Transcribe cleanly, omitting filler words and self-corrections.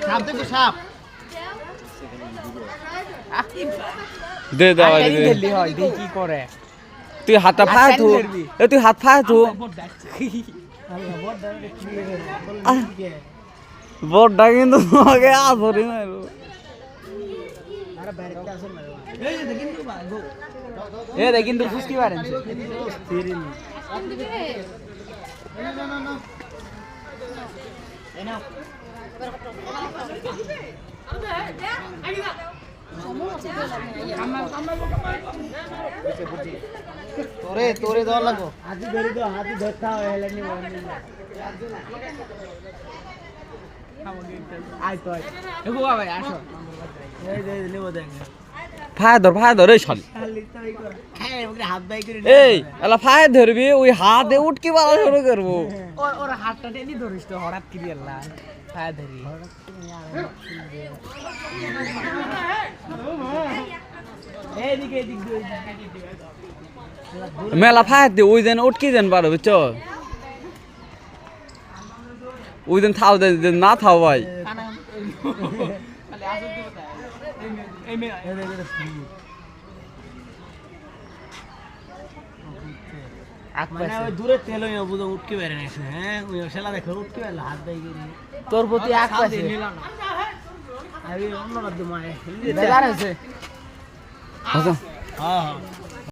সাপ দেখো সাপ দে দাও কি করে তুই হাতটা ফায় থু তুই হাত ফায় থু বড়টা কিন্তু তোমাকে আসরে মারো এ দেখ কিন্তু ফুসকি পারেন তোরে তোরে দেওয়া লাগো হাতি ধরে দাও হাতি ধরতে হবে হেলেনি আয় তো আয় এগো ভাই আসো এই দে নেব দেন ফায় ধর এই শালি হাত বাই করে এই এলা ফায় ধরবি ওই হাতে উঠকি বাড়া শুরু করবো ওর হাতটা টেনে ধরিস তো হঠাৎ কি আল্লাহ ফায় ধরি এইদিকে এইদিকে মেলা ফায় দি ওই দিন উঠকি দেন পারো বুঝছো ওই দিন থাও দেন না থাও ভাই দূরে তেল বুঝো উঠকে বেড়ে গেছে হ্যাঁ ওই সেলা দেখো উঠকে বেড়ে হাত বাই করে তোর প্রতি আগ পাশে আমি অন্য মাধ্যমে বেজার আছে আচ্ছা হ্যাঁ